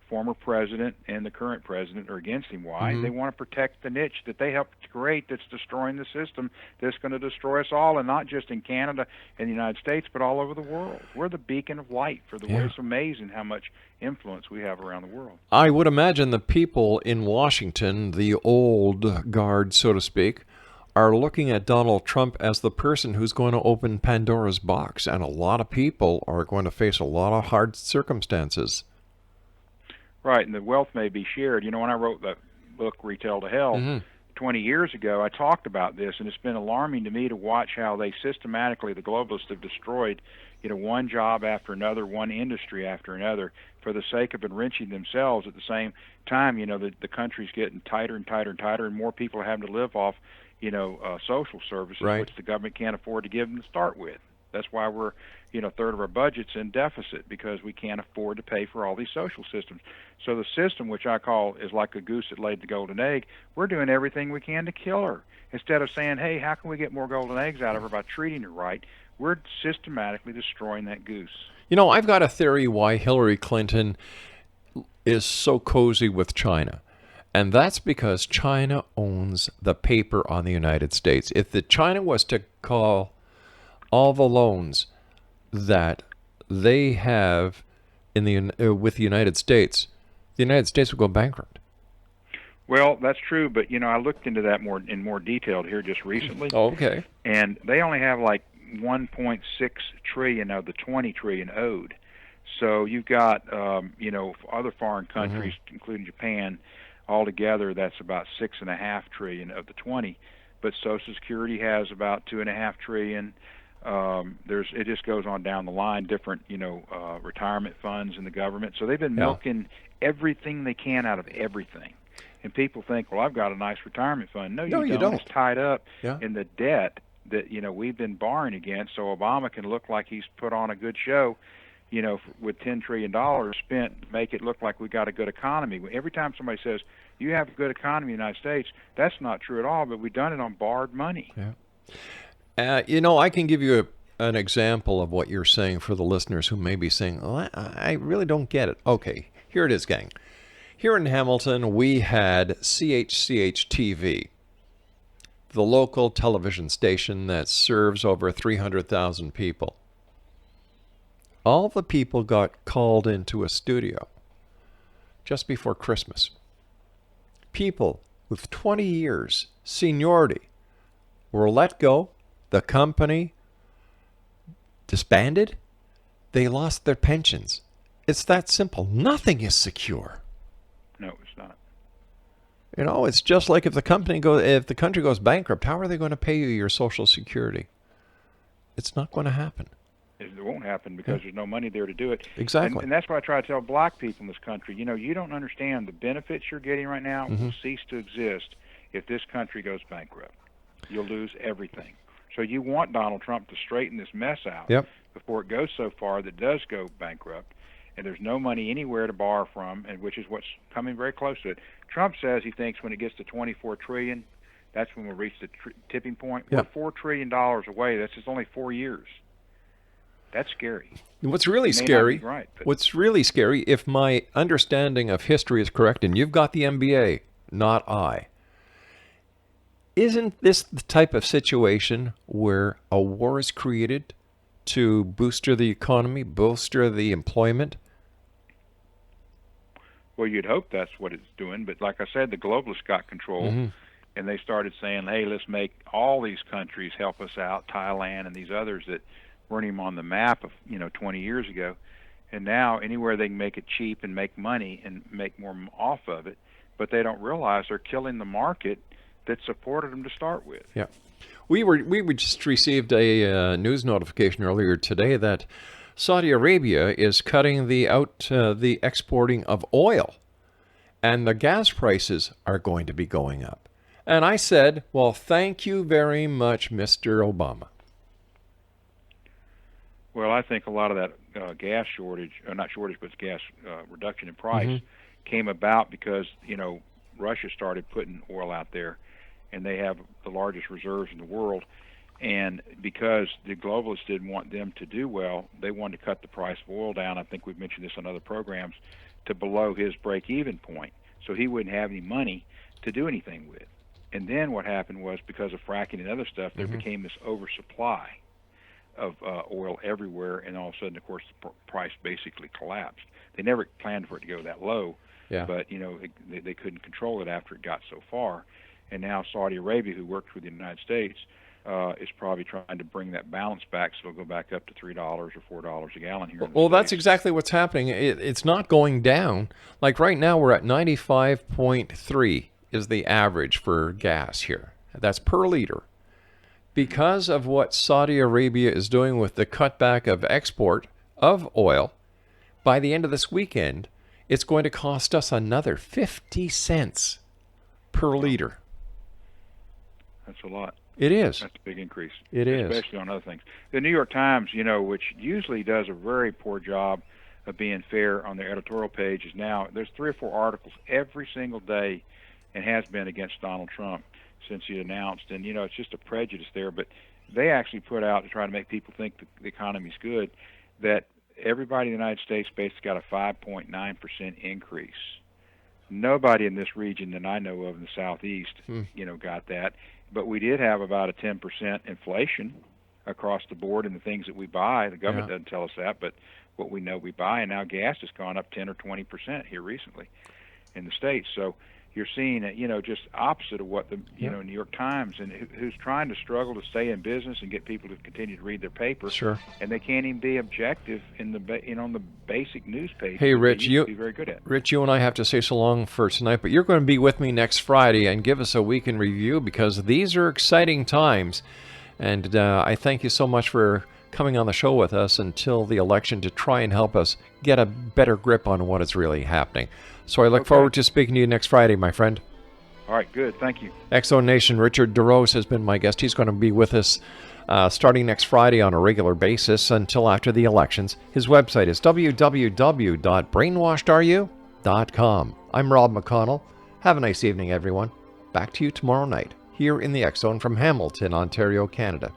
former president and the current president are against him. Why? Mm-hmm. They want to protect the niche that they helped create that's destroying the system that's going to destroy us all, and not just in Canada and the United States, but all over the world. We're the beacon of light for the world. It's amazing how much influence we have around the world. I would imagine the people in Washington, the old guard, so to speak, are looking at Donald Trump as the person who's going to open Pandora's box, and a lot of people are going to face a lot of hard circumstances. Right, and the wealth may be shared. When I wrote the book, Retail to Hell, 20 years ago, I talked about this, and it's been alarming to me to watch how they systematically, the globalists, have destroyed, one job after another, one industry after another, for the sake of enriching themselves. At the same time, the country's getting tighter and tighter and tighter, and more people are having to live off social services, which the government can't afford to give them to start with. That's why we're, a third of our budget's in deficit, because we can't afford to pay for all these social systems. So the system, which I call is like a goose that laid the golden egg, we're doing everything we can to kill her. Instead of saying, hey, how can we get more golden eggs out of her by treating her right, we're systematically destroying that goose. I've got a theory why Hillary Clinton is so cozy with China. And that's because China owns the paper on the United States. If China was to call all the loans that they have with the United States would go bankrupt. Well, that's true, but I looked into that in more detail here just recently. Oh, okay. And they only have like 1.6 trillion of the 20 trillion owed. So you've got, other foreign countries, including Japan, altogether that's about $6.5 trillion of the 20. But Social Security has about $2.5 trillion. It just goes on down the line. Different, retirement funds in the government. So they've been milking everything they can out of everything. And people think, well, I've got a nice retirement fund. No, you don't. It's tied up in the debt that we've been borrowing against. So Obama can look like he's put on a good show, with $10 trillion spent, make it look like we got a good economy. Every time somebody says you have a good economy in the United States, that's not true at all. But we've done it on borrowed money. Yeah. I can give you an example of what you're saying for the listeners who may be saying, oh, I really don't get it. Okay, here it is, gang. Here in Hamilton, we had CHCH-TV, the local television station that serves over 300,000 people. All the people got called into a studio just before Christmas. People with 20 years seniority were let go. The company disbanded. They lost their pensions. It's that simple. Nothing is secure. No, it's not. It's just like if the country goes bankrupt, how are they going to pay you your Social Security? It's not going to happen. It won't happen because there's no money there to do it. Exactly. And that's why I try to tell black people in this country, you don't understand the benefits you're getting right now will cease to exist if this country goes bankrupt. You'll lose everything. So you want Donald Trump to straighten this mess out before it goes so far that it does go bankrupt. And there's no money anywhere to borrow from, and which is what's coming very close to it. Trump says he thinks when it gets to $24 trillion, that's when we'll reach the tipping point. We're $4 trillion away. That's just only 4 years. That's scary. What's really scary, if my understanding of history is correct, and you've got the MBA, not I, isn't this the type of situation where a war is created to booster the economy, bolster the employment? Well, you'd hope that's what it's doing, but like I said, the globalists got control, and they started saying, hey, let's make all these countries help us out, Thailand and these others that weren't even on the map of 20 years ago. And now anywhere they can make it cheap and make money and make more off of it, but they don't realize they're killing the market that supported them to start with. Yeah. We just received a news notification earlier today that Saudi Arabia is cutting the exporting of oil, and the gas prices are going to be going up. And I said, well, thank you very much, Mr. Obama. Well, I think a lot of that gas shortage, not shortage, but gas reduction in price came about because, Russia started putting oil out there, and they have the largest reserves in the world. And because the globalists didn't want them to do well, they wanted to cut the price of oil down. I think we've mentioned this on other programs, to below his break-even point, so he wouldn't have any money to do anything with. And then what happened was, because of fracking and other stuff, there became this oversupply of oil everywhere, and all of a sudden, of course, the price basically collapsed. They never planned for it to go that low, but they couldn't control it after it got so far. And now Saudi Arabia, who works with the United States, is probably trying to bring that balance back, so it'll go back up to $3 or $4 a gallon here. Well, that's exactly what's happening. It's not going down. Like right now, we're at 95.3 is the average for gas here. That's per liter. Because of what Saudi Arabia is doing with the cutback of export of oil, by the end of this weekend, it's going to cost us another 50 cents per liter. That's a lot. It is. That's a big increase. It is. Especially on other things. The New York Times, which usually does a very poor job of being fair on their editorial page, is now, there's 3 or 4 articles every single day, and has been, against Donald Trump since he announced. And, it's just a prejudice there. But they actually put out, to try to make people think the economy's good, that everybody in the United States basically got a 5.9% increase. Nobody in this region that I know of in the Southeast, got that. But we did have about a 10% inflation across the board in the things that we buy. The government doesn't tell us that, but what we know we buy. And now gas has gone up 10 or 20% here recently. in the States. So you're seeing it, just opposite of what the New York Times, and who's trying to struggle to stay in business and get people to continue to read their paper. Sure. And they can't even be objective in the on the basic news page. Hey, Rich, you be very good at. Rich, you and I have to say so long for tonight, but you're going to be with me next Friday and give us a week in review, because these are exciting times. And I thank you so much for coming on the show with us until the election to try and help us get a better grip on what is really happening. So I look forward to speaking to you next Friday, my friend. All right, good. Thank you. X-Zone Nation, Richard DeRose has been my guest. He's going to be with us starting next Friday on a regular basis until after the elections. His website is www.brainwashedareYou.com. I'm Rob McConnell. Have a nice evening, everyone. Back to you tomorrow night, here in the X-Zone from Hamilton, Ontario, Canada.